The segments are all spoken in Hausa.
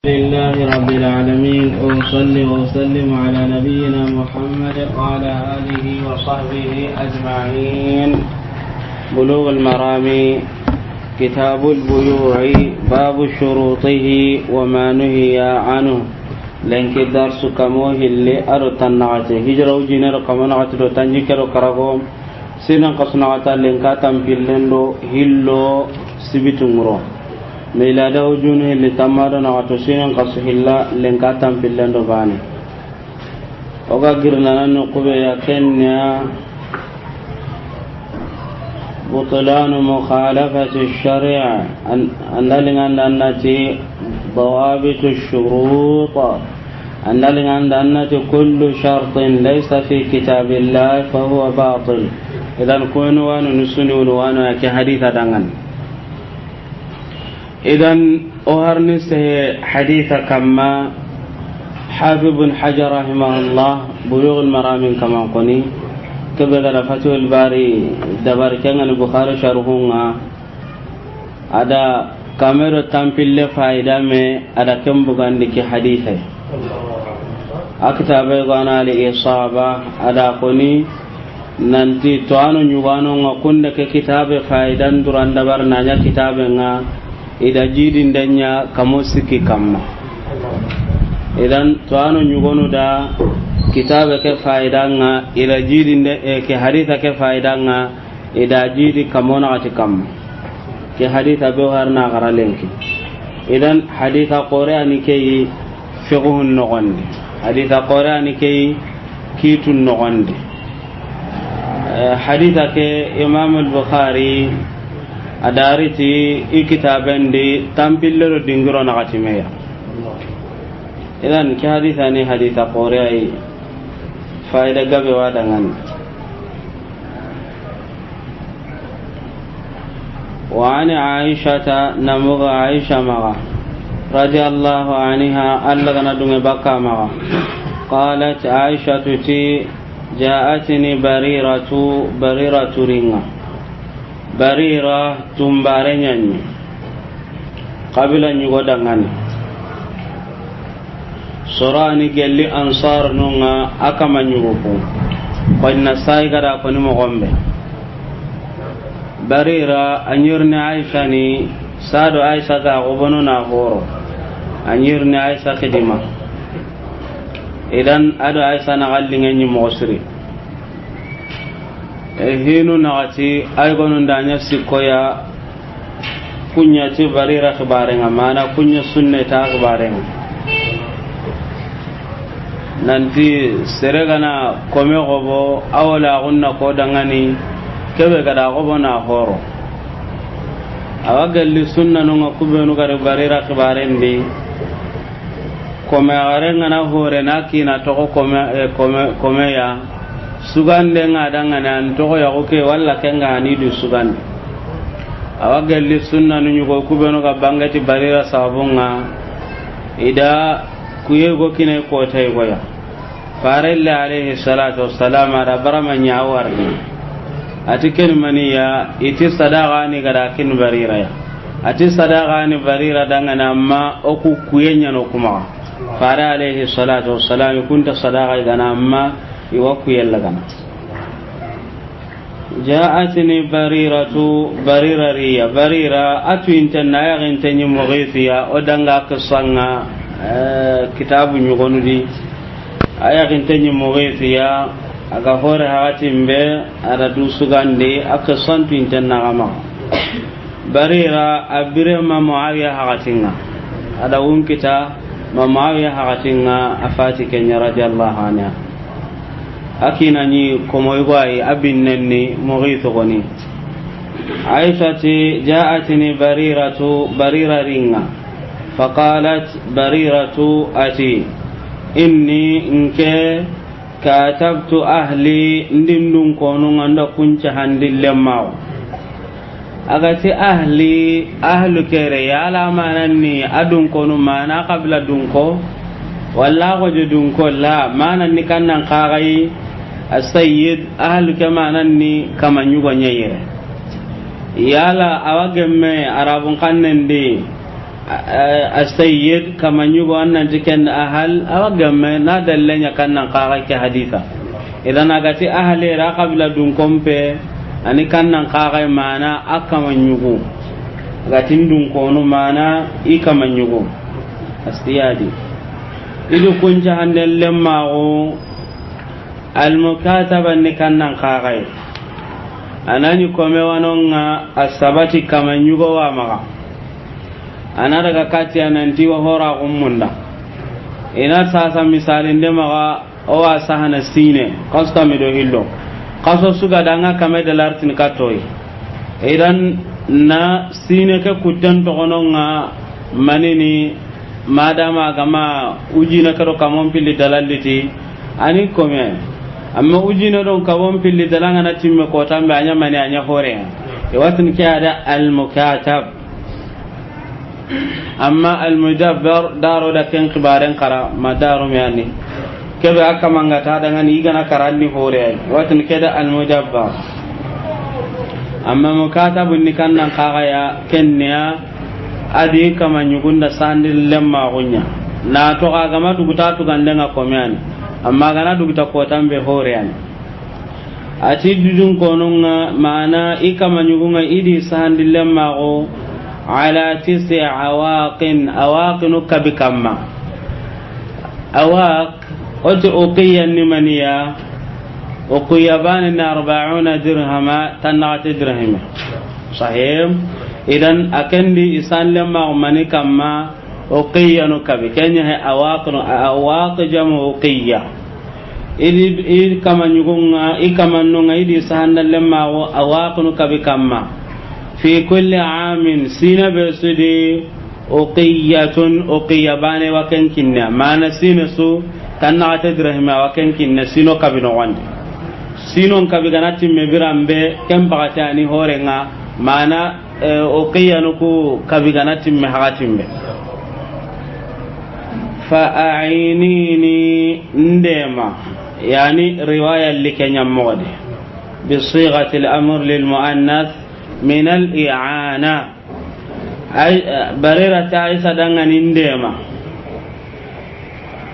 لله رب العالمين وأصلي وأسلم على نبينا محمد وعلى آله وصحبه أجمعين. بلوغ المرام كتاب البيوع باب شروطه وما نهي عنه. لنك الدرس كموه اللي أرتنعته هجرة وجنر كمنعته تنجكر كرغوم سنن قصنعته لنكا تنفلندو هلو سبتمرو ميلاده وجونه اللي تمارا نعطسين قصهلا لنكاتم في اللندو باني وقاقرنا ننقب يكنيا بطلان مخالفة الشريع أن لنغاندانتي ضوابط الشروط أن لنغاندانتي كل شرط ليس في كتاب الله فهو باطل. إذا كونوا وانو نسوني وانو يكي حديثة دنغان. إذن أهرني حديث كما حافظ بن حجر رحمه الله بلوغ المرام كما قني كبدل فتح الباري دبر كان البخاري شرحونا ada kamera tampil faida me ada kembugan diki hadithe akitabe gana ali isaba ada koni nanti to anu nyugano ngakunde ke kitabe faidan duran dabar nanya kitabe nga ida jidin danya kamosiki kamma idan to anu nyugonu da kitabe ke faidanga ila jidin de ke haditha ke faidanga ida jidi kamona ati kamma ke haditha be harna garalenki idan haditha qur'ani ke fiqhun nogondi haditha qur'ani ke kitun nogondi haditha ke imam al-bukhari adariti ikitabendi tampillero dingiro nakatimeya idan ki haditha ni haditha qoriai faida gabe wadangan wa ani aisha namuga aisha maga radiyallahu anha alla kana dunga bakka maga qalat aisha tuti ja'atni bariratu ringa barira tumbare nyanyi qabila nyugo dangani sorani gelli ansar nunga akama nyugo ko konna sai gara ko ni mo gombe barira anyirni aisha ni sado aisha ga gobono na horo anyirni aisha kedima idan ado aisha na gallinga nyi mosri hinu nagati ay gonu ndanya sikoya kunya ti barira khibarenga mana kunya sunne ta khibarenga nanti seregana kome gobo awla gunna ko dangani kebe gada gobo na horo awagalli sunna no ngakubenu gare barira khibarendi kome arenga na hore nakina to kome ya sugande ngadanga nan to ya oke walla kenga ni du sugande awagalli sunna nu nyugo kubeno ga bangati barira sabunga ida kuyego kine ko tay goya farilla alayhi salatu wassalam ara barama nyawarni atiken maniya iti sadaqa ni gada kin barira ya ati sadaqa ni barira danga namma oku kuyenya no kuma fara alayhi salatu wassalam kunta sadaqa gana amma iwaku yallagana ja'atni barira atu intanna ya gintanyi mughithiya odanga kasanga kitabu nyugonudi aya gintanyi mughithiya aga hore hatimbe ada dusugande akasantu intanna gama barira abire ma muawiya hagatinga ada unkita ma muawiya hagatinga afati kenya radiyallahu anha akina ni komoygwai abinnenni mughithu goni aishati ja'atni barira ringa faqalat bariratu ati inni inke katabtu ahli ndindun konu nganda kunca handillemma agati ahlu kere yala mananni adun konu mana qabla dunko walla goje dunko la mananni kannan qagai السيد أهل كما نني كما نيغو نيير يالا أواجم عرب قنن دي as-sayyid kama nyugo annan jiken ahal awagamme na dallenya kannan qaga ke haditha idan agati ahli ra qabla dun kompe ani kannan qaga mana akama nyugo gatin dun kono mana ikama nyugo astiyadi idu kunja handel lemmago al-mukataba ni kannan qaga anani kome wanonga asabati kama nyugo wa maga ana daga kati ananti wa hora ummunda ina sasa misalin de maga o wa sahana sine qasta mi do hillo qaso suga danga kame de lartin katoy idan na sine ke kutan to gononga manini madama gama ujina karo kamon pilli dalaliti ani kome amma ujina don kamon pilli dalanga na timme ko tambe anya mani anya hore e watin ke ada al mukatab amma al mudabbar daro da ken kibaren kara madaro yani kebe aka mangata daga ni igana karani hore watin ke da al mudabbar amma mukatab ni kannan kaga ya kenya adi kama nyugunda sandil lemma gunya na to ga ma duguta to gandenga komyan amma gana duguta ko tambe hore yani ati dudun kononga mana ikama nyugunga idi sandil lemma go ala tisi awaqin kabikamma awaq oti uqiyan nimaniya uqiyaban 40 dirhama tanati dirhama sahih idan akendi isan lemma mani kamma uqiyanu kabi kenya he awaq jamu uqiya idi kama nyugunga ikamannunga idi sahanda lemma awaqnu kabi kamma fi kulli aamin sina besudi uqiyatun uqiyabane wa kenkinna mana sinasu tanata dirhama wa kenkinna sino kabi no wande sino kabi ganati mebirambe kembagati horenga mana uqiyanu ku kabi ganati me hagatimbe fa a'inini ndema yani riwaya likenya mode bi sighati al-amr lil muannath min al-i'ana ay barira ta'isa dangan indema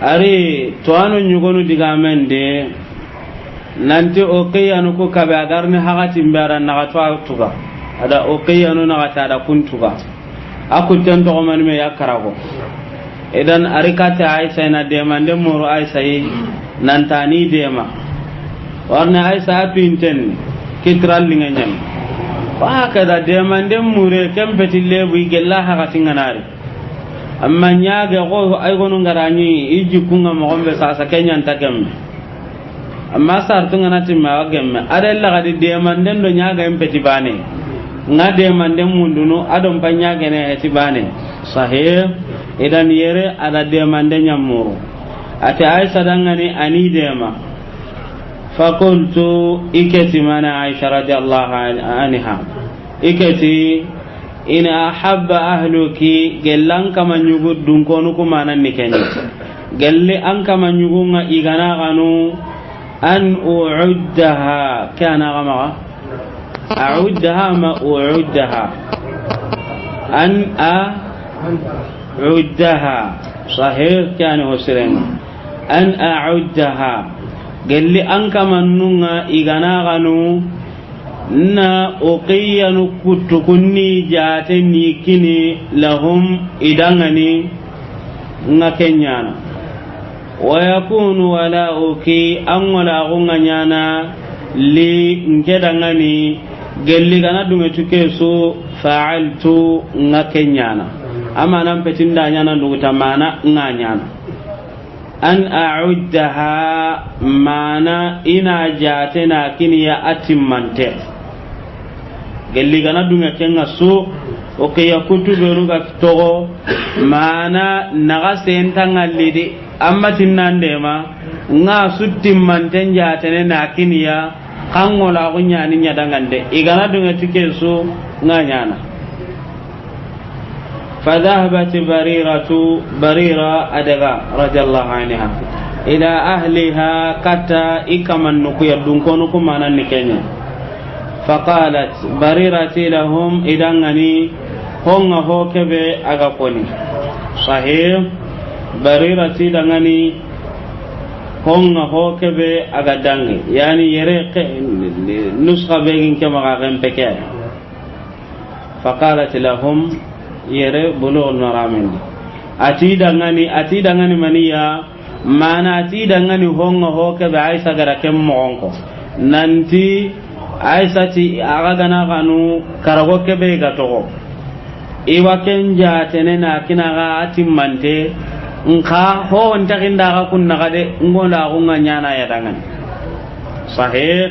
ari toanu nyugonu digamende nanti uqiyanu ku kabi agarni hagatimbe ara nagatwa tuga ada uqiyanu nagata ada kuntuga akuten to man me yakarago idan arikata aisha na dema ndem muru aisha yi nantani dema warna aisha pinten kitral linganyan wa kada dema ndem mure kempeti lebu igella hakati nganari amma nyaage go ay gonu ngarani iji kunga mo gombe sasa kenyan takam amma sartu nganati ma wagemme adalla gadi dema ndem do nyaaga empeti bane ngade mandem munduno adon panya gene etibane sahih idan yere ada de mande nyamuru ati aisha dangani ani dema fakultu ikati mana aisha radhiyallahu anha ikati in ahabba ahluki gellan kama nyugo dun kono ko manan nikeni gelle an kama nyugo nga igana ganu an uuddaha kana gama أعدها ما أعدها أن أعدها صحيح كان وسرين أن أعدها قال لي أنك منونا إغنا غنو na uqiyanu kutukunni jateni kini lahum idangani ngakenyana wa yakunu wala uki an wala gunganyana li ngedangani gelli gana dunga tuke so fa'altu ngakenyana ama nan petinda nyana nduguta mana nganyana an a'uddaha mana ina jatena kiniya atimmante gelli gana dunga kenga so o ke yakutu beruga togo mana naga sentanga lidi amma tinnande ma nga suttimmante jatene na kiniya kangola gunya ni nyadangande igana dunga tike so nganyana fadhahabat barira adaga radhiyallahu anha ila ahliha kata ikaman nuku yadun kono ko manan ni kenya faqalat barirati lahum idangani honga ho kebe aga koni sahih barira ti dangani honga ho kebe aga dangi yani yere nuskha begin kama ga gempeke faqalat lahum yere bulugh al-maramin ati dangani maniya mana ati dangani honga ho kebe aisha gara kem monko nanti aisha ti aga gana kanu karago kebe ga to iwa kenja tenena kinaga atimmante nka ho onta kinda ga kunna ga de ngonda ko nganya na ya dangan sahih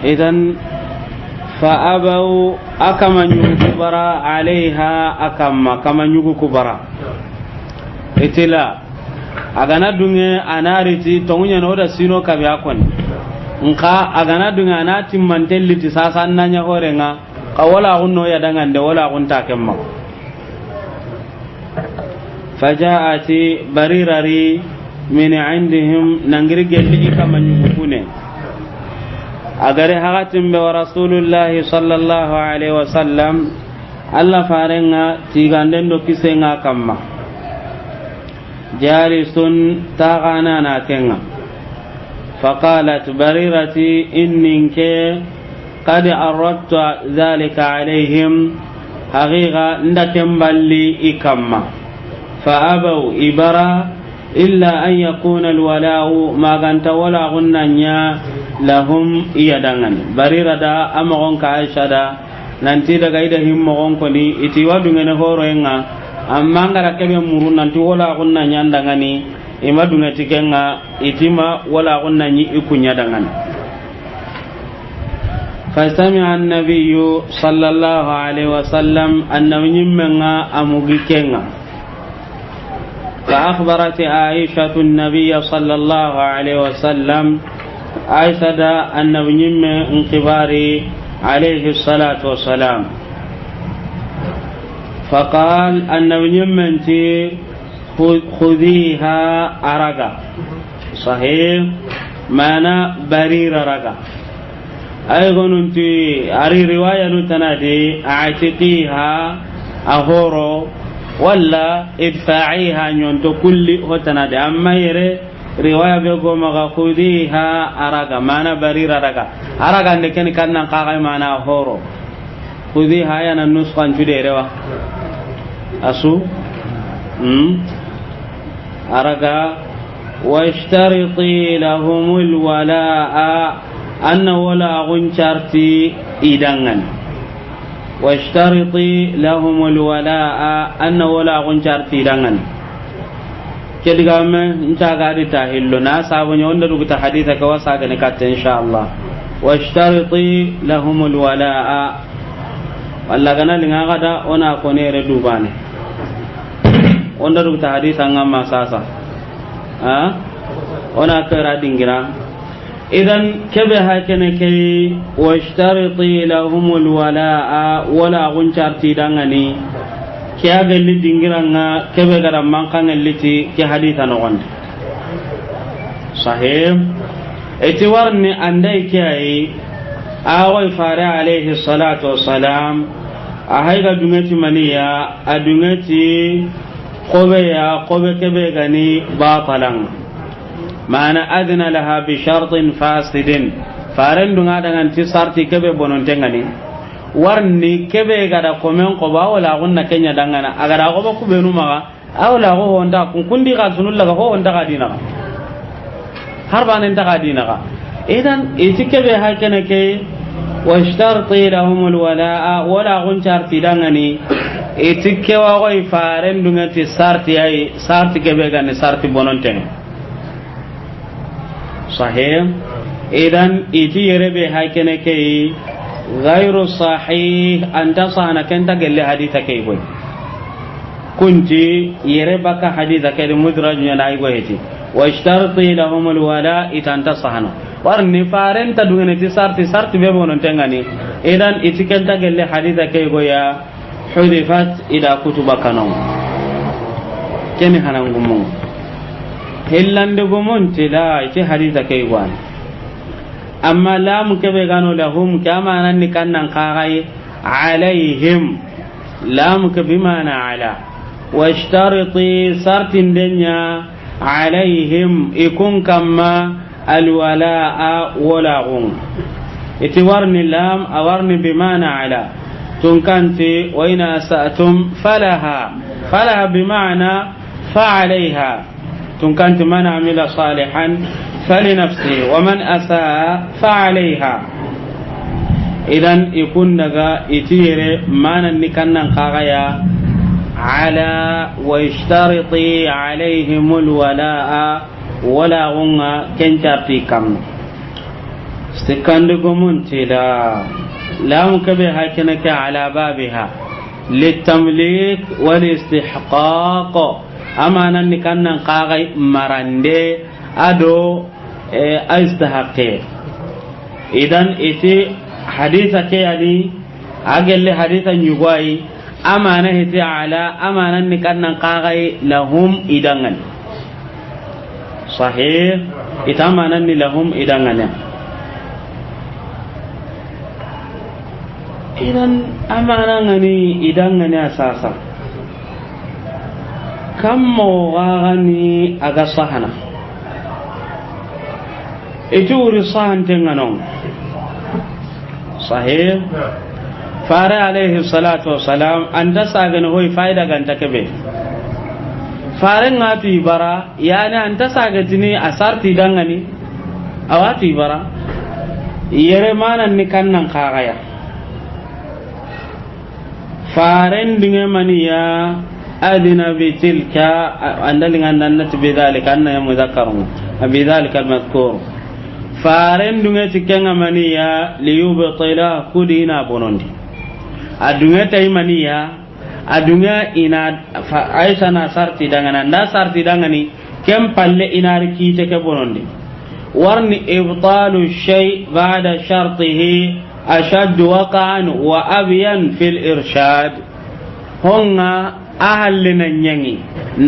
idan fa abau akama nyubara alaiha akama nyugo kubara itila agana dunge anariti tongunya no da sino kabe akon nka agana dunge anati mantelliti sasa nanya horenga kawala gunno ya dangan de wala gunta kemma fajaati barirari min indihim nangiri gelli kama nyukune agare hagatin be rasulullahi sallallahu alaihi wasallam alla farenga tiganden do kisenga kamma jalisun tagana na kenga faqalat barirati inninke qad aradtu dhalika alaihim haqiqa ndakem balli ikamma fa abaw ibara illa an yakuna alwala'u ma ganta wala gunnanya lahum iyadangan barira da amagon ka aisha da nanti daga ida himmo gon ko ni iti wadu ngene horo enga amma ngara kebe murun nanti wala gunnanya ndangani imadu ngati kenga itima wala gunnanyi ikunya dangan fasami'a an-nabiyyu sallallahu alaihi wasallam annahu nyimmenga amugi kenga فأخبرت عائشة النبي صلى الله عليه وسلم عائشة أن من انقباري عليه الصلاة والسلام فقال أن من خذيها أرقا صحيح معنى برير رقا أيضا أنت أري رواية تنادي أعتقيها أهورو walla idfa'iha nyonto kulli hotana de amma yere riwaya be go maga khudiha araga mana barira araga ne ken kannan qaga mana horo khudiha yana nuskan jude rewa asu araga washtariti lahumul wala'a anna wala guncharti idangan واشترطي لهم الولاء أن ولا غنشار تيرانن كلغام انتا غادي تاهلو ناس ابني وندو حديثك وساغ نكات ان شاء الله واشترطي لهم الولاء والله غنا لغا غدا انا كونيره دوبانه وندو حديثا ngama sasa ha ona kara dingira idan kebe hakene kai washtariti lahumul walaa wala guncharti dangani kiya galli dingiranga kebe gara mankan liti ki haditha no gonde sahih eti warni andai kiyai awai fara alaihi salatu wassalam ahaiga dungati maniya adungati qobe kebe gani batalan mana adna laha bi shartin fasidin faran dunga dangan ti sarti kebe bonon tengani warni kebe gada komen ko ba wala gonna kenya dangana agara ko ku benu maga awla go honda kun kundi ga sunulla go honda ga dina har banen ta ga dina ga idan iti kebe hakene ke washtarti lahum alwalaa wala gun charti dangani iti kewa go faran dunga ti sarti ay sarti kebe gane sarti bonon tengani صحيح إذن إتي يربي هاكنا كي غير صحيح أنت صحنا كنت قل لي حديثك يقول كنت يربك حديثك المدرج ينعي ويتي واشترطي لهم الولاء إتانت صحنا warni faren ta dungene ti sarti be bonon tengani idan إتي كنت قل لي حديثك يقول يا حذفت إلى كتب كانوا كني هنغمون hillande gomonti la ite haditha kay wan amma lam kebe gano lahum kama nan ni kannan kagai عليهم لامك بمعنى على واشترطي سرت الدنيا عليهم يكون كما الولاء ولا غن اتورني اللام أورني بمعنى على تنكنتي وإن أسأتم فلها بمعنى فعليها تنكنت من عمل صالحا فلنفسه ومن أساء فعليها إذن يكون نغا إتير مانا نكنا قاغيا على ويشترطي عليهم الولاء ولا غنى كنشارتي كم سكندكم انتلا لا مكبه هكذا على بابها للتمليك والاستحقاق أمانا نكنا قاغي مرندي أدو أستحقه إذن إتي حديثك يعني أقل حديثا يقوي أمانة هتي على أمانة نكنا قاغي لهم إدنغن صحيح إتامانا لهم إدنغن إذن أمانة غني إدنغن أساسا كم موغاني أغصحنا إتوري صحن تنغنون صحيح فاري عليه الصلاة والسلام أنت ساقن هوي فايدة كانت كبه فاري ناتو يبرا يعني أنت ساقتني أسارتي دنغني أواتو يبرا يرمانا نكنا نقاقيا فارين دنغمانيا أدنا بتلك أندلنا أنت بذلك أنه مذكرون بذلك المذكور faren dunga tikenga maniya liyubtila kudina bonondi adunga tay maniya adunga ina aisha na sarti dangana nda sarti dangani kem palle inari kite ke bonondi warni ibtalu shay ba'da shartihi ashad waqa'an wa abyan fil irshad honga ahallina nyangi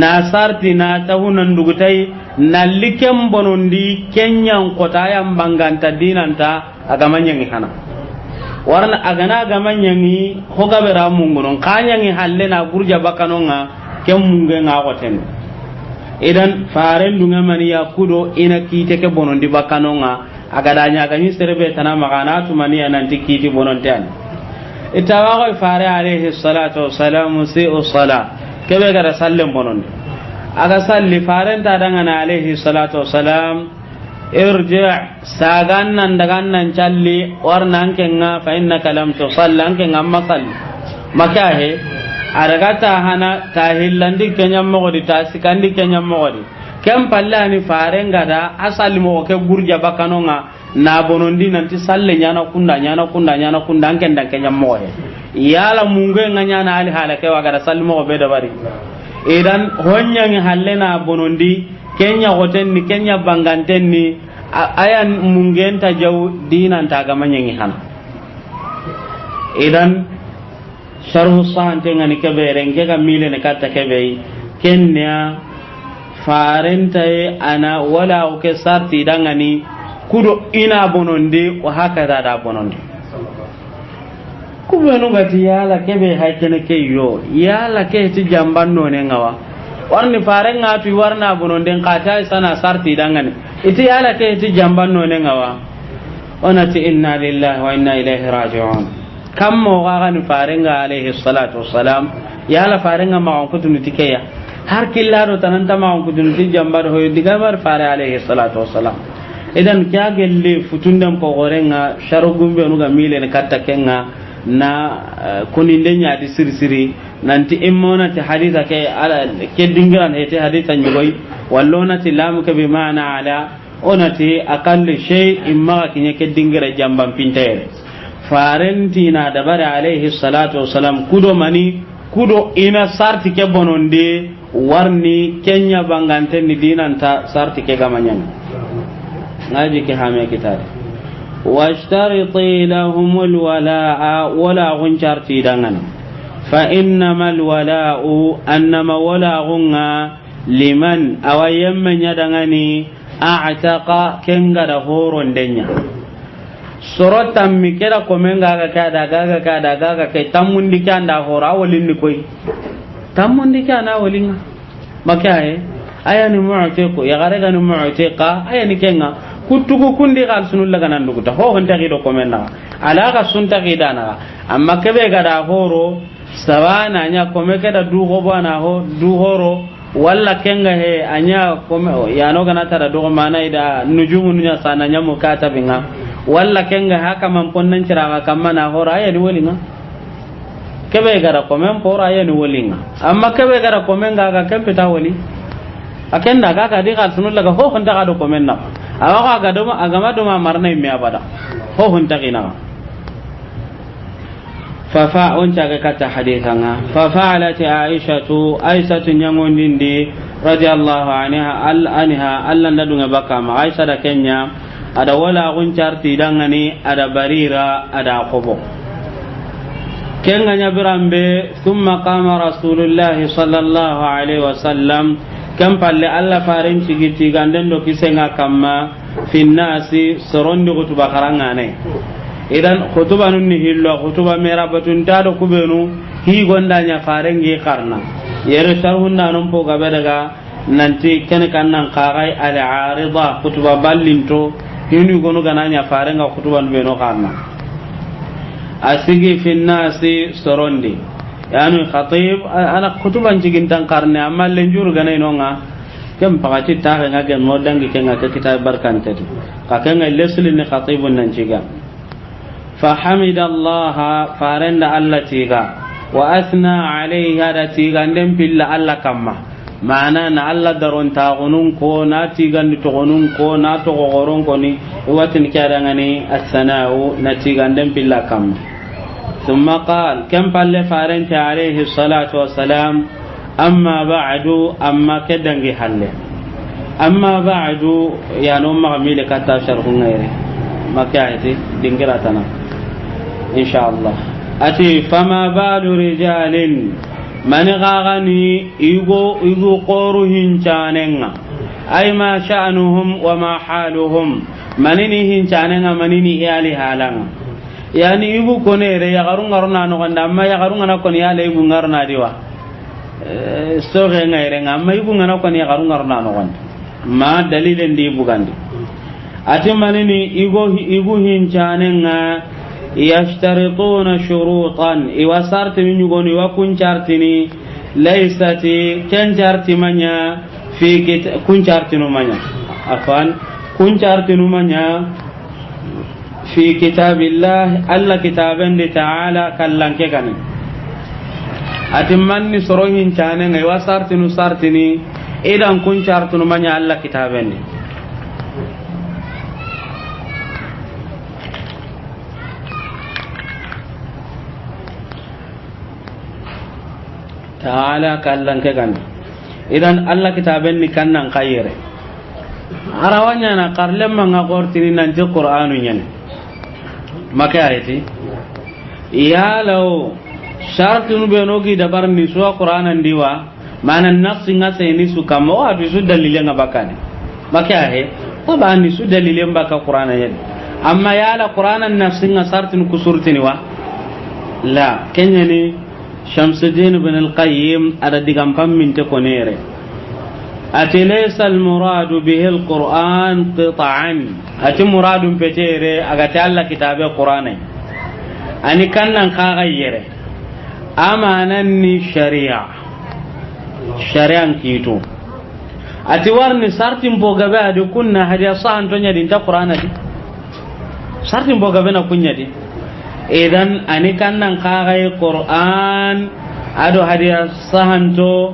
na sarti na tahunan dugutai nalikem bonondi kenyan kota yang banganta dinanta agamanyangi hana warna agana agamanyangi hoga bera mungunon kanyangi halle na gurja bakanonga kem munge nga goten idan faren dunga mani yakudo ina kite ke bonondi bakanonga agadanya ganyi serebe tana magana tu mani ananti kiti bonontan itawago fare alayhi salatu wassalamu si'u sala kebe gara sallem bonondi aga salli farenta dangana alayhi salatu wassalam irji' sagannan dagannan challi warnan kenga fa innaka lam tusalli kenga masalli makahe aragata hana tahillandi kenyam mogodi tasikandi kenyam mogodi kem pallani farenga da asali mo ke gurja bakanonga na bonondi nanti salle nyana kunda anken dan kenyam moye yala mungue nganya na ali halake waga salli mo be da bari idan honyangi hallena bonondi kenya gotenni kenya bangantenni ayan mungenta jaw dinan ta gamanyangi hana idan sharhu sahante ngani kebere ngega mile ne katta kebe kenya farenta ana wala ke sarti dangani kudo ina bonondi wa hakada da bonondi kubenu gati yala kebe haykene ke yo yala ke ti jambanno ne ngawa warni farenga tu warna bononden qata sana sarti dangane iti yala ke ti jambanno ne ngawa onati inna lillahi wa inna ilaihi raji'un kam mo gani farenga alayhi salatu wassalam yala farenga ma on kutuni tikeya har killaro tananta ma on kutuni ti jambar hoy digamar fare alayhi salatu wassalam idan kya gelle futundam ko gorenga sharugumbe nuga mile ne katta kenga na kuninde nyaadi sirsiri nanti immona ti haditha ke ala ke dingiran hete haditha nyoy wallona ti lamu ke bi maana ala onati aqall shay imma kinye ke dingira jambam pintere farentina dabare alayhi salatu wassalam kudo mani kudo ina sarti ke bononde warni kenya bangante ni dinanta sarti ke gamanyan ngaji ke hame kitare واشترطي لهم الولاء ولا غنشرتي دغن فإنما الولاء أنما ولاء لمن أو يمن يدغني أعتق كنغر هورون دنيا soro tammi keda komenga ga kada ke tamundi kanda hora wolin ni koy tamundi kana wolinga makaye ayani mu'tiqu ya gare ganu mu'tiqa ayani kenga kutugu kundi gal sunul laga nan duguta ho honta gido komenna ala ga sunta gidana amma kebe ga da horo sawana nya komeke da du go bana ho du horo walla kenga he anya kome ya no gana tara do mana ida nujumu nya sana nya mukata binga walla kenga haka man ponnan ciraga kamana hora ayani wolinga kebe ga da komen pora ayani wolinga amma kebe ga da komenga ga kempeta woli akenda ga di gal sunul laga ho honta ga do komenna awa ga do agama do ma marna me abada ho honta kina fa fa on ta ga kata hadithanga fa fa'alat aishatu nyangondindi radiyallahu anha alla nadunga baka ma aisha da kenya ada wala gun charti dangani ada barira ada qobo kenga nyabirambe thumma qama rasulullah sallallahu alaihi wasallam kam palle alla farin cigiti ganden do kisenga kamma finnasi sorondi kutuba karangane idan khutuba nun ni hillo khutuba mera batun ta do kubenu hi gonda nya farengi karna yere sharhunna non po gabe daga nanti ken kannan qarai al arida khutuba ballinto hinu gonu gananya farenga khutuba beno karna asigi finnasi sorondi yani khatib ana khutuban cigintan karne amma lenjuru ganai nonga kem pakati ta ga gen modangi kenga ke kitab barkante ka kenga lesli ni khatibun nan ciga fa hamidallaha faranda allatiga wa asna alayha da tiga ndem billa alla kamma mana na alla daron ta gonun ko na tiga ni to gonun ko na to goron ko ni watin kada ngani as-sana'u na tiga ndem billa kamma thumma qala kam palle faranta alayhi salatu wassalam amma ba'du amma kedangi halle amma ba'du ya no magmile kata sharhun ngere makayati dingira tana inshallah ati fama balu rijalin man ghaghani igo qoru hincanenga ay ma sha'nuhum wa ma haluhum manini hincanenga manini iyali halanga yani igu konere ya garungaruna no ganda amma ya garungana kon ya le igu ngarna diwa so ge ngaire amma igu ngana kon ya garungaruna no ganda ma dalilen di bugandi ati manini igu hincanenga yashtarituna shurutan iwasarti nyugoni wa kunchartini laysati kanjarti manya fi kunchartinu manya afan kunchartinu manya fi kitabillah alla kitaban li ta'ala kallanke kan atimmanni sorohin chane ngai wasartinu sartini idan kunchartinu manya alla kitaban ta'ala kallan ke kan idan Allah kitaben ni kannan kayere arawanya na karlem manga qortini nan je qur'anu nyen maka ayati ya law shartun be nogi dabar ni so qur'anan diwa manan nafsi ngase ni su kamo adu su dalile ngabakane maka ahe taban ni su dalile mbaka qur'anan yen amma ya la qur'anan nafsi ngasartun kusurtini wa la kenyani Shamsuddin ibn al-Qayyim ada digampam min te konere ati laysa al-muradu bihi al-Qur'an qita'an ati muradun petere aga ta Allah kitabe Qur'ane ani kannan ka gayyere amanan ni shari'an kito ati warni sartin bogabe adi kunna hadiya sahan to nyadi ta Qur'ana di sartin bogabe na kunya di idan ani kannan kagai Qur'an ado hadiya sahanto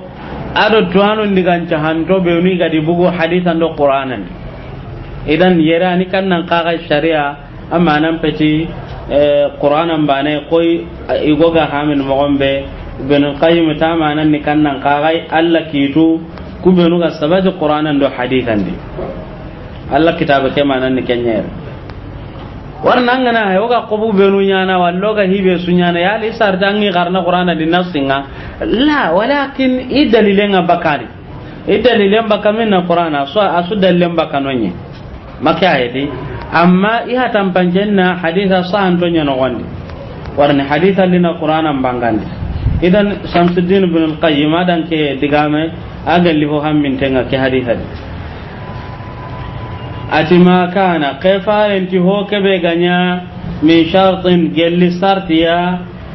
ado tuanu ndigan cahanto be uni gadi bugu hadisan do Qur'anan idan yera ani kannan kagai sharia amma nan peti Qur'anan bane koy igoga hamin mogombe ibn qayyim tamanan ni kannan kagai alla kitu kubenu ga sabaji Qur'anan do hadisan di alla kitabe ke manan ni kenyer warna ngana hayo ga qobu benu nyana wallo ga hibe sunyana ya li sar dangi karna qur'ana din nasinga la walakin idalilenga bakari idalilen bakamin na qur'ana so asu dalilen bakanonye maka ayedi amma iha tampanjenna haditha sahan to nyano gondi warni haditha lina qur'anan bangandi idan Shamsuddin ibn al-Qayyim adan ke digame agalli ho hammin tenga ke haditha atima kana qafalenti ho kebe ganya min shartin gelli sartiya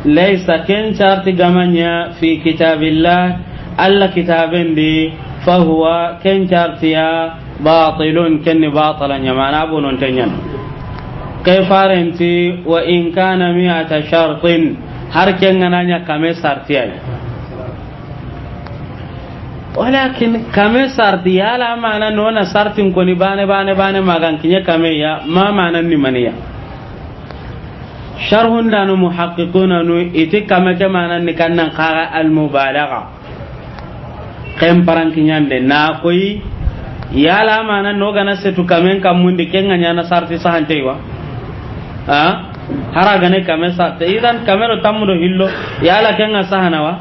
laysa ken sharti gamanya fi kitabillah alla kitabendi fahuwa ken shartiya batilun ken batalan yamana bunun tanyan qafalenti wa in kana mi'ata shartin har ken gananya kame sartiya walakin kame sarti yala mana nona sartin ko ni bane magan kinye kame ya ma mana ni maniya sharhun danu muhaqqiquna nu iti kame ke mana ni kannan qara al mubalagha kem paran kinyande na koyi yala mana no gana setu kame kam mundi kenganya na sarti sahanteiwa hara gane kame sarti idan kamero tamudo hillo yala kenga sahanawa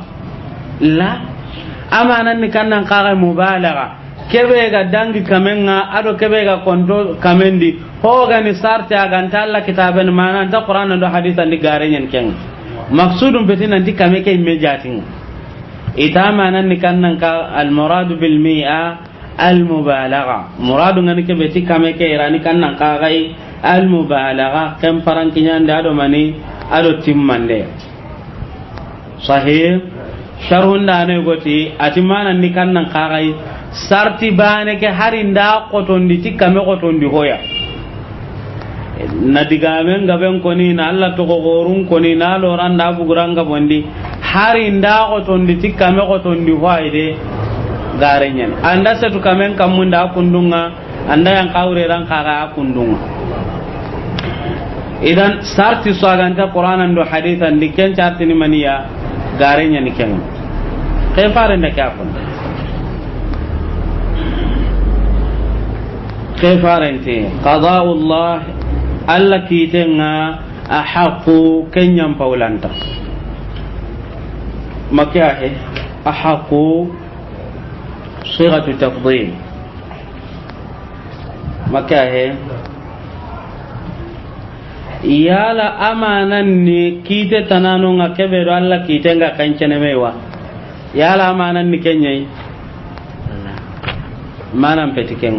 la amanan ni kannan kaga mubalaga kebe ga dangi kamenga ado kebe ga konto kamendi ho ga ni sarti aga ntalla kitaben mana ta qur'an do hadithan di garenyen ken maksudun betina di kame ke imejatin ita manan ni kannan ka al murad bil mi'a al mubalagha muradu ngani ke beti kame ke irani kannan kaga al mubalagha kam paran kinyan da do mani ado timmande sahih sharhun da ne goti atimana ni kannan kagai sarti bane ke harinda qotondi tikame qotondi hoya na digamen gaben koni na Allah to gorun koni na loranda buguranga bondi harinda qotondi tikame qotondi hoide garenyen anda setu kamen kamunda kundunga anda yang kawre ran kaga kundunga idan sarti swaganta qur'anan do hadithan diken charti ni maniya garenya ni ken kay fare ne ka kon kay fare nti qada'u Allah allati tenga ahaqu kenyam paulanta makya he ahaqu صيغة تفضيل مكاه يالا أمانني كيت تنانونا كبير الله كيتنغا كنشن ميوا يالا أمانني كنيي ما نمبتكين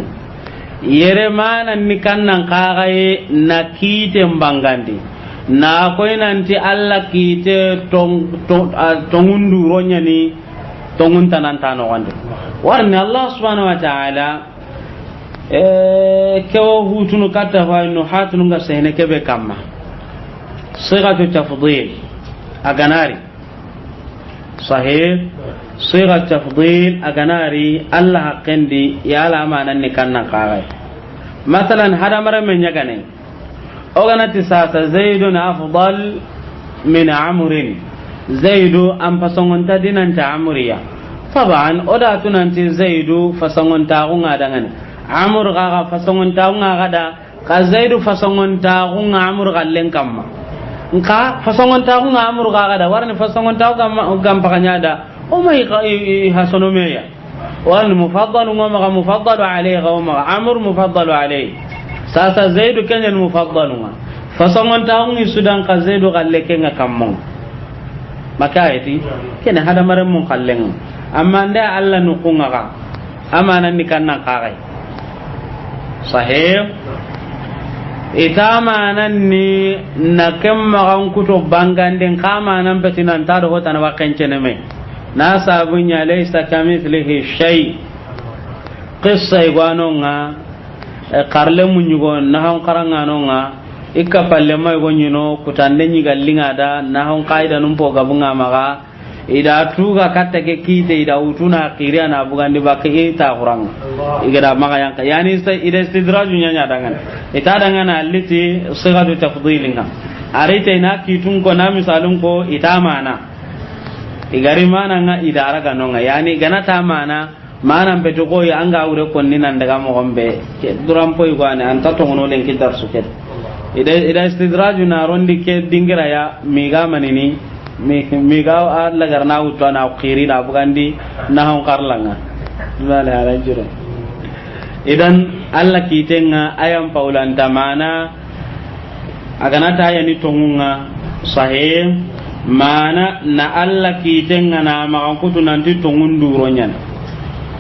yere mana ni kannan kagaye na kite mbangandi na koy nanti alla kite tongundu ronya ni tongun tanan tano wande warni Allah subhanahu wa ta'ala kewo hutunu kata fa no hatunu nga sehne kebe kamma sigatu tafdhil aganari sahih sigatu tafdhil aganari Allah haqqendi ya la manan ni kanna qaray masalan hada mara men nyagane oganati sasa zaidun afdal min amrin zaidu am fasongonta dinanta amriya taban oda tunanti zaidu fasongonta ko ngadangan amur gaga fasongonta ko ngada ka zaidu fasongonta ko ngamur gallen kamma nka fasongonta ko ngamur gaga da warni fasongonta ko gam pakanya da o mai hasono meya wal mufaddal ngama mufaddal alayhi wa amur mufaddal alayhi sasa zaidu kanya mufaddal fasongonta ko ni sudan ka zaidu galle kenga kammo maka ayati kene hada maram mun kallen amma nda Allah nukunga ka amana ni kannan kagai sahih itama ni na kemma kan kuto banganden kama nan betinan tado hotana wakancene me na sabunya laysa kamithlihi shay qissa igwanonga karle munyugo na han karanga nonga ikka palle may gonyino kutande nyi gallinga da na hon qaida num po gabunga maga ida tuga katta ke kite ida utuna qiriya na bugandi bakke ta qurang igada maga yanka yani ida istidraju nya dangan ita dangan alliti sigatu tafdilinga arite na kitun ko na misalun ko ita mana igari mana nga ida araga nonga yani ganata mana beto ko ya anga ure konni nan daga mo gombe duram poy gwane anta to ngono len kitar suket ida istidraju na rondi ke dingira ya miga manini miga alla garna utwa na khiri na bugandi na hon karlanga wala ala jira idan alla kitenga ayam paulanta mana agana ta yani tongunga sahih mana na alla kitenga na makankutu nanti tongun duronyan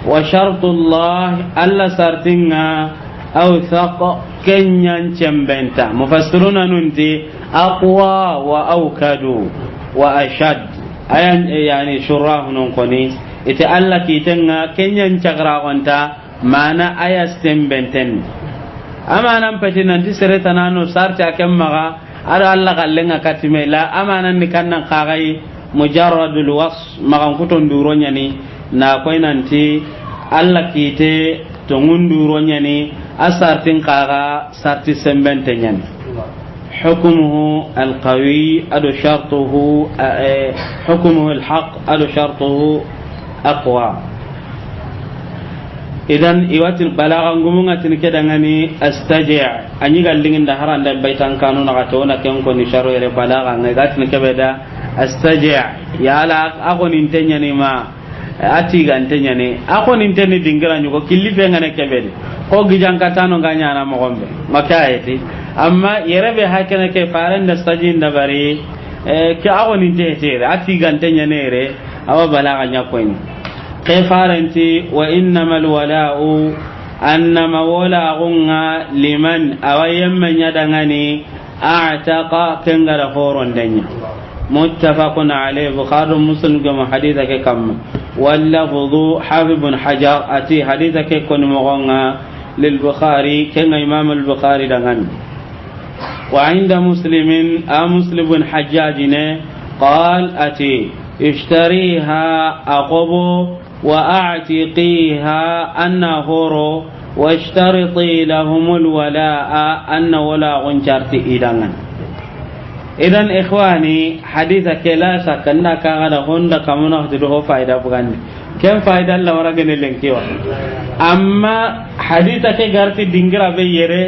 wa shartullah alla sartinga awthaq kenyan cembenta mufassiruna nunti aqwa wa awkadu wa ashad ayan yani shurah nun koni ite alla kitenga kenyan chagra konta mana aya stembenten amanan patinan di seretanano sarta kemmaga ada alla kallenga katime la amanan ni kannan qagai mujarradul wasf magan kuton duronya ni na koinanti alla kite to ngunduronya ni asartin qaga sarti sembenten yan hukmuhu alqawi adu shartuhu hukmuhu alhaq adu shartuhu aqwa idan iwatil balagha ngumunga tin kedangani astaji' anyi gallingin da haranda baitan kanuna gato na ken ko ni sharo ere balagha ngai gatin kebeda astaji' yala ako nintenya ni ma ati gantenya ni ako ninteni dingira nyugo killi be ngane kebede ko gijan katano nganya na mo gombe makayeti amma yerebe hakene ke faran da stajin da bari ke ako nintete ati gantenya nere awa balagha nyakoini كفارنتي وإنما الولاء أنما ولاء لمن أويم من يدغني أعتق كنغر فورون دنيا متفق عليه بخاري ومسلم كما حديثك كم واللفظ حافظ بن حجر أتي حديثك كن مغنى للبخاري كان إمام البخاري دغن وعند مسلم مسلم بن حجاج قال أتي اشتريها أقبو وأعتقيها أنهورو واشترطي لهم الولاء أن ولاء شرط إذن إخواني حديثك لا سكننا كان هندا كمن أخذه فائدة بغني كم فائدة لما رجل لينكيوا أما حديثك غيرت دينغرا بيره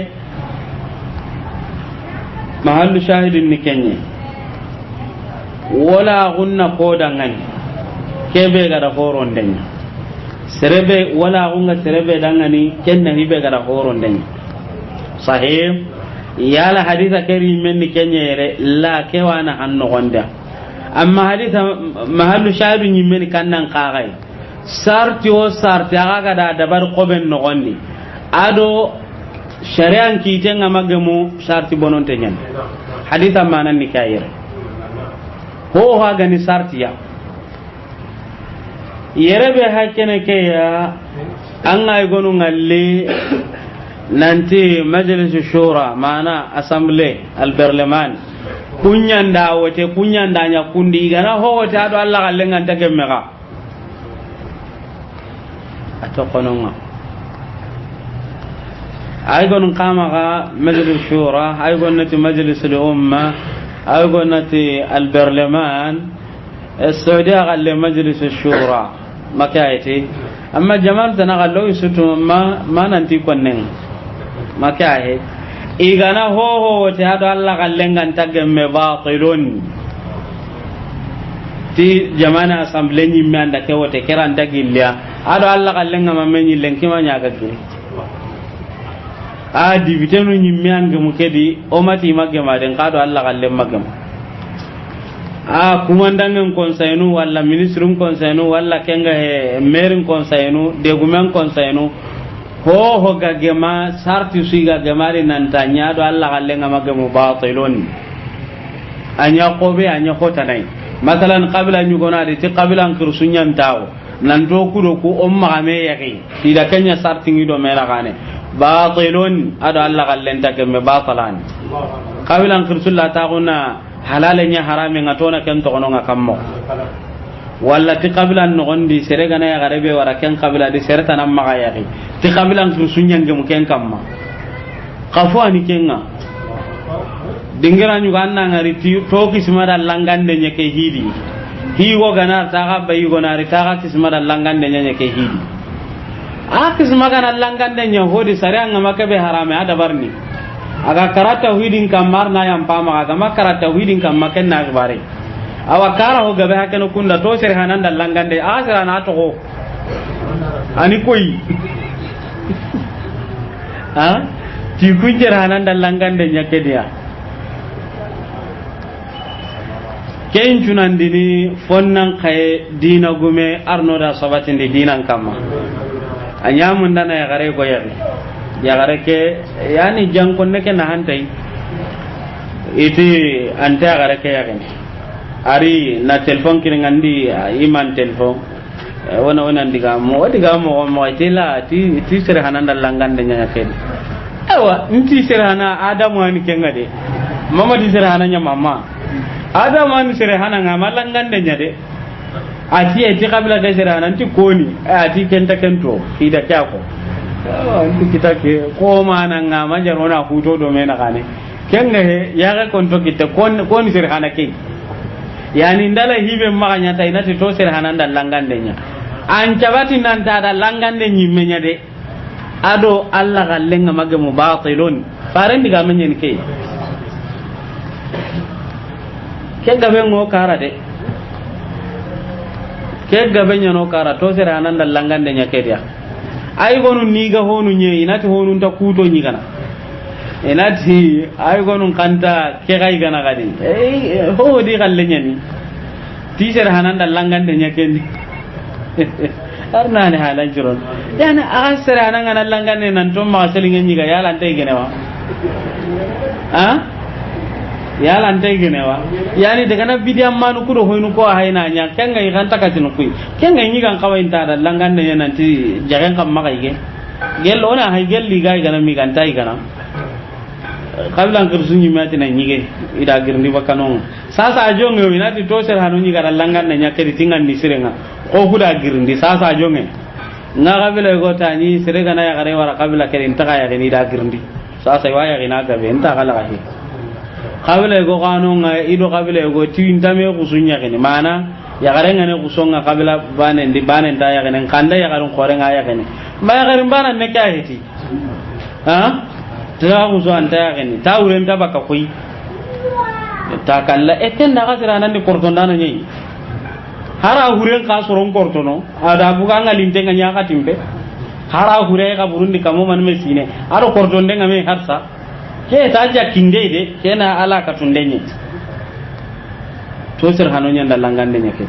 محل شاهد النكني ولا غن قودangani kebe gara horon denya serebe wala gunga serebe dangani kenna hibe gara horon denya sahih yala haditha kari menni kenyere la kewana hanno gonda amma haditha mahallu shahadu nyimeni kannan qagai sarti o sarti aga da dabar qoben no gondi ado shari'an kitenga magemu sarti bonon tenyen haditha manan nikayere ho ha gani sartiya yerebe hakene ke ya an ay gonu ngalle nanti majlis shura mana assemblée al parlement kunyanda wote kunyanda nya kundi gana ho wote ado Allah kallenga tagemega atokononga ay gonu kama ga majlis shura ay gonati majlis al umma ay gonati al parlement السعودية قال مجلس الشورى مكايتي أما جمال تنقلوا يسوتوا ما ننتي كونن مكايه إيغانا هو تهادو الله قال لنغان تقم باطلون ti jamana assemblée ni manda ke wote keran tagilya ado alla kallenga mamenyi lenki ma nyaga ki a député no ni mianga mu kedi o mati magge ma den kado alla kallen magge kumandangen konsaynu walla ministrum konsaynu walla kenga maire konsaynu degumen konsaynu ho gagema sarti suiga gemari nan tanya do alla kallenga magemu batilun anya qobe anya hotanai masalan qabla nyugona de ti qabla kirsunyan tawo nan do kudo ku umma game yaki ida kenya sarti ngido mera gane batilun ado alla kallenta gemme batalan qabla kirsulla tauna halalenya harame ngatona ken to ononga kammo walla ti qabila no gondi serega na ya garebe wara ken qabila di sereta nam maga yaki ti qabila su sunyange mu ken kamma qafu ani kenga dingira nyu ganna ngari ti to kismara langande nyeke hidi higo gana ta ga bayi go nari ta ga kismara langande nyeke hidi kismaga na langande nya hodi sare anga makabe harame ada barni aga karata huidin kamar na yam pama aga makarata huidin kam maken na gbare awa kara ho gabe hakeno kunda to ser hananda langande asira na to ani koi ha ti kunjer hanan dallangan de nyake dia ken cunandini fonnan kay dina gume arno da sabatin de dinan kamma anyamun dana ya gare ko ya gare ke yani jankon ne ke na hantai iti anta gare ke ya gane ari na telefon kiringandi iman telefon wana diga mo itila ti sere hanan dallangan de nyake awa nti sere hana adamu ani kengade mama di sere hana nya mama adam an sere hana ngamalan gande nyade ati kabila ga sere hana nti koni ati kenta kento ida kyako nti kita ke ko mana ngama jarona huto do mena kane kenga he ya ga konto kita kon sere hana ke yani ndala hibe maganya ta ina to sere hana ndal langande nya an cabati nan ta da langande nyimme nyade ado alla gallenga magamu batilun farendi ga menyen ke ke gabe ngo kara de ke gabe nyano kara to sere anan dal langande nyake dia ay gonu ni ga honu nye inati honu ta kuto nyi kana inati ay gonu kanta ke gai gana gadi ho di galle nyani ti sere anan dal langande nyake ni arna ne halan jiron yana asere anan anan langande nan to ma selingen nyi ga yala ntai genewa ha yala ntai genewa yani daga na bidiyan manu kudo hoynu ko hayna nya kenga yi kanta katin kuy kenga yi kan kawai ta da langande nya nanti jagan kam maka ige gello na hay gelli ga gana mi kan tai gana kablan kirsunyi mati na nyige ida girndi bakanon sasa ajonge winati to ser hanu nyi gara langande nya kedi tingan ni sirenga ko huda girndi sasa ajonge nga kabila go tani sire gana ya gare wara kabila kedi intaka ya ni da girndi sasa waya gina gabe inta kala kahi kabila go kanonga ido kabila go tintame kusunya kene mana ya garenga ne kusonga kabila banen di banen da ya kene kanda ya garon korenga ya kene ma ya garin banan ne ka hiti ha ta kuso anta ya kene ta uren ta baka koi ta kalla eten da kasira nan di korton dana nyai hara huren ka soron kortono ada buga ngalinte nganya ka timbe hara hure ka burundi kamo man mesine aro korton de ngame harsa ke ta ja kinde de kena ala ka tundenye to sir hanonya ndalangande nyake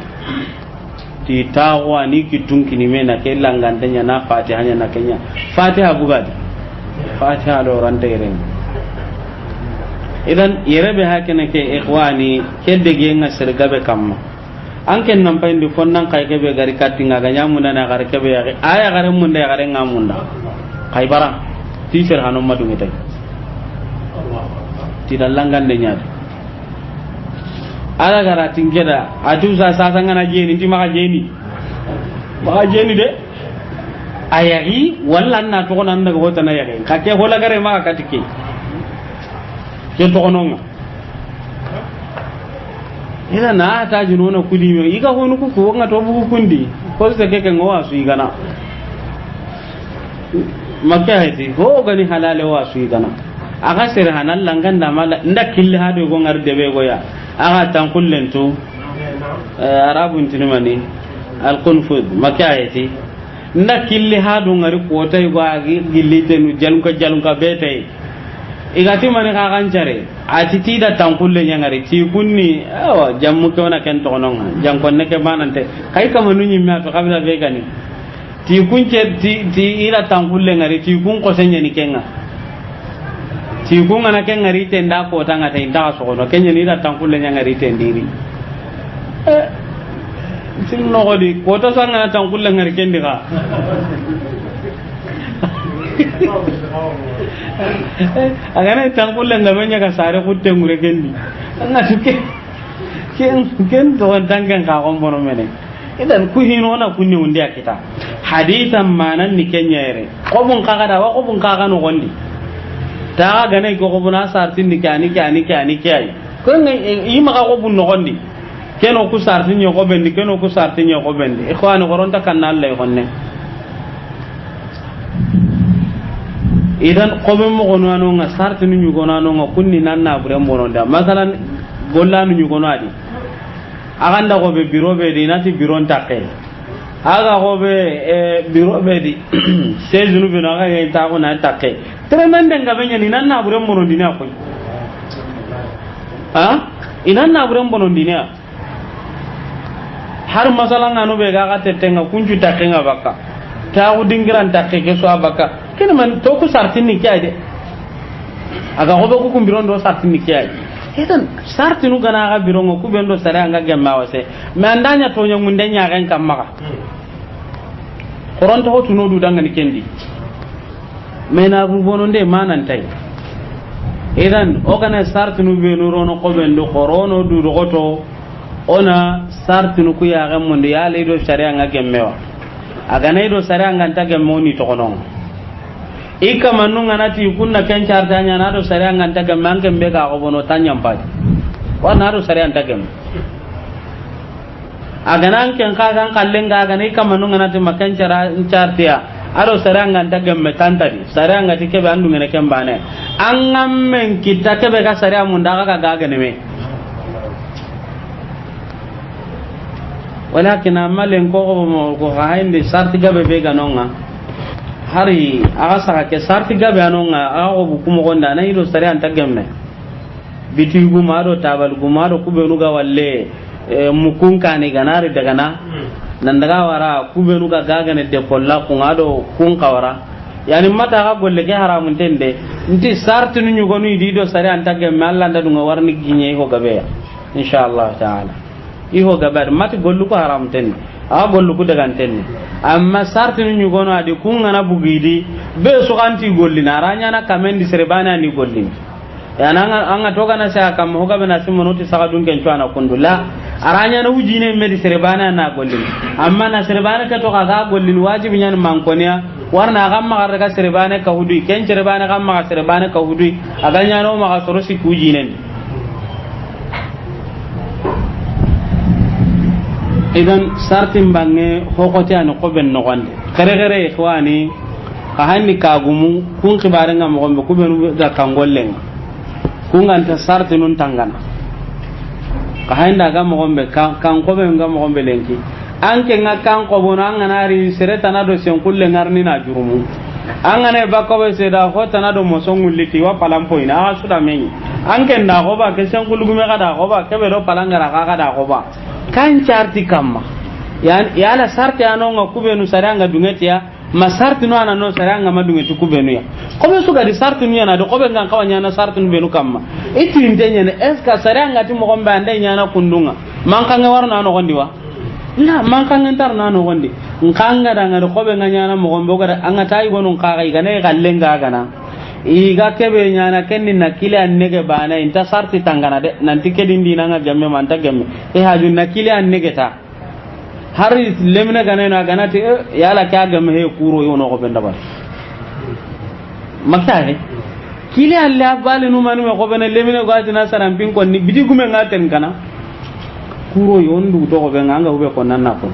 ti tawa ni kitunki ni mena ke langande nya na fatiha nya na kenya fatiha bugadi fatiha do rante ren idan yerebe hakene ke ikhwani kedde ge nga sergabe kamma anken nan payndi fonnan kay kebe gari katinga ga nyamuna na gar kebe ya aya gare mun da gare ngamunda kay bara ti sir hanon madu ngitai tidak langgan de ala gara tingkeda atu sa ngana jeni ti maka jeni de ayari walla na to nan daga wota na yare ka ke hola gare maka katike ke to kononga ina na ta junona kudi me iga honu ku ko ngato bu kundi ko se ke ngowa su igana makka heti ho gani halale wa su igana aga sere hanan langan da mala nda kille hado go ngar debe go ya aga tan kullentu arabun tinmani al qunfud makayati nda kille hado ngari ko tay go agi gillite nu jalunka bete igati mani ka gancare atiti da tan kulle nyangari ti kunni awa jammu ko na ken to non jam kon ne ke banante kay kam nu nyimma to kabila be gani ti kunce ti ira tan kulle ngari ti kun ko senya ni kenga ti kunga na ken ngari tenda ko tanga ta inda so no kenya ni da tankulle nya ngari tendiri sin no godi ko to sanga na tankulle ngari kendi ga agana tankulle ngabenya ka sare kutte ngure kendi anga tuke ken to dangan ka ko bono mene idan ku hino na kunni undi akita hadithan manan ni kenya ere ko bun kaga da wa ko bun kaga no gondi ta ga ne ko buna sartin ni kani kai ko yi maka ko bun nogondi keno ku sartin ni ko bendi keno ku sartin ni ko bendi ikhwan goronta kan Allah honne idan ko be mo gono anu nga sartin ni gono anu nga kunni nan na bure mo nonda masalan gollanu ni gono adi aganda ko be biro be dinati biron takke aga gobe biro bedi sejunu bino aga ye ta ko na takke tremende ngabenya ni nan na buren mono dina ko inan na buren mono dina har masalan anu be ga tetenga kunju takke nga baka ta ko dingiran takke ke so abaka kene man to ko sartin ni kayde aga gobe ko kumbiron do sartin ni kayde edan sartinu gana ga birongo ku bendo sare anga gemma wase me andanya to nyamun denya ga kam maka koron to tuno du danga ni kendi me na bu bononde manan tay edan o gana sartinu be no rono ko bendo korono du roto ona sartinu ku ya ga monde ya le do sare anga gemmewa aga nay do sare anga ta gemmoni to kono ika manunga nati kunna kencar tanya na do sare anga ta gemme an gembe ga ko bono tanya mpadi wa na do sare anga gemme aga nan ken ka kan kallenga aga nay kamanunga nati makancara chartia ado sare anga ta gemme tantadi sare anga tike be andu ngene kembane angam men kita ke be ga sare amunda ga ga ne me walakin amalen ko hainde sarti gabe be ganonga hari aga saka ke sarti gabe anonga aga ko kuma gonda na ido sare anta gemme biti gumaro tabal gumaro kubenu ga walle mukun kane ganari daga na nan daga wara kubenu ga gaga ne de kolla kun ado kun kawara yani mata ga golle ke haramun tende nti sarti nu nyugo nu ido sare anta gemme Allah nda dunga warni ginye ko gabe ya inshallah taala iho gabar mati gollu ko haram ten a gollu ko daga ten amma sarti nu gono adi kunga na bugidi be so kanti golli na ranya na kamendi serebana ni golli yana anga toga na sa kam hoga bena simonoti saka dunken tuana kundula aranya na ujine medi serebana na golli amma na serebana ka to ga golli wajibi nyan mankonia warna gamma garga serebana ka hudu ken serebana gamma serebana ka hudu aganya no ma sorosi kujinen idan sartin bange hokote an ko ben no gonde kare kare ikhwani ka hanni kagumu kun kibare ngam ko be kubenu da kangollen kun anta sartinun tangana ka handa ga mo gombe kan ko be ngam mo gombe lenki anke ngakan ko bona nganari sereta na do sen kulle ngarni na jurumu angane bakko be seda hota na do mo songuliti wa palampo ina suda menyi anke nda ko ba ke sen kulgume kada ko ba ke be do palangara ka kada ko ba kan charti kamma ya la sarti anonga kubenu saranga dungetia ma sarti no anano saranga madungeti kubenu ya kobe suga di sarti no yana do kobe ngan kawanya na sarti no benu kamma itu intenya ne eska saranga ti mo gombe ande nyana kundunga mankanga warna no gondi wa la mankanga tar na no gondi nkanga danga do kobe nganya na mo gombe gara anga tayi gonun kaga igane gallenga gana iga kebe nyana kenni nakile annege bana inta sarti tangana de nanti kedin dinanga jamme manta gemme haju nakile annege ta hari lemna gane na ganati yala ka gamme he kuro yono ko benda ba makare kile alla bali no manu ko bena lemna ko atina saram pin ko ni bidi gume ngaten kana kuro yondu to ko be nganga ube ko nanna ko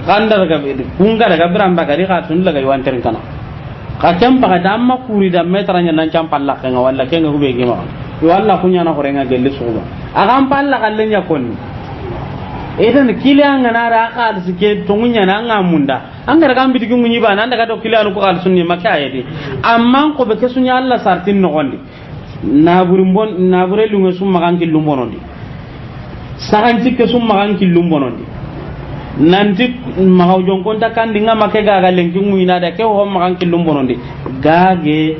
kanda daga kunga daga bramba gari ka tun daga wanten kana ka campa ka damma kuri da metranya nan campa la ka walla kenga hube gima walla kunya na horenga gelle suba agam palla kallenya konni edan kilanga na ra ka sike tungunya na ngamunda an ga gam bidigi munyi ba nan daga to kilanu ko kal sunni makka yedi amma ko be kesunya Allah sartin no gondi na burimbon na burelu ngasum magan kilum bonondi saganti kesum magan kilum bonondi nanti magaw jonkon ta kan dinga make ga ga lenki muina da ke ho magan kilum bonondi gage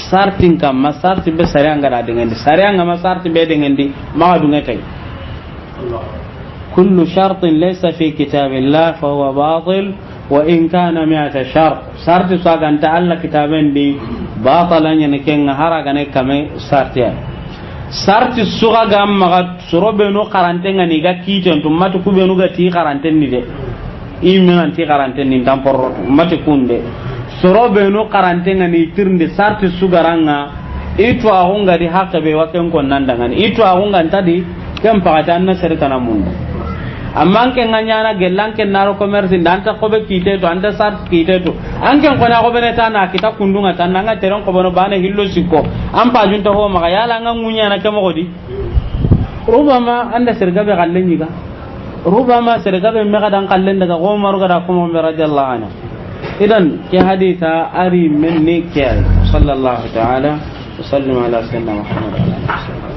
sartin kam masarti be saranga da dingendi saranga masarti be dingendi ma dunga tay kullu shartin laysa fi kitabillah fa huwa batil wa in kana 100 shart sarti saganta alla kitaben di batalan ne ken haraga ne kame sartiya sarti suga gam maga sorobe no karantenga ni ga kiten to matu kube no ga ti karanten ni de imen ti karanten ni tampor matu kunde sorobe no karantenga ni tirnde sarti sugaranga itu ahunga di hakabe waken kon nandanga itu ahunga tadi kem pagatan na serta na munda amma ke nganya na gelan ke naro commerce ndanta ko be kite to anda sart kite to anke ko na ko be ta na kita kundunga tan nga teron ko bono bane hillo sikko am pa junta ho maka yala nga ngunya na kemo godi rubama anda serga be gallen yiga rubama serga be me gadan kallen daga Umar gada kuma me radiyallahu anhu idan ke haditha ari men ne ke sallallahu ta'ala wa sallam ala sayyidina Muhammad.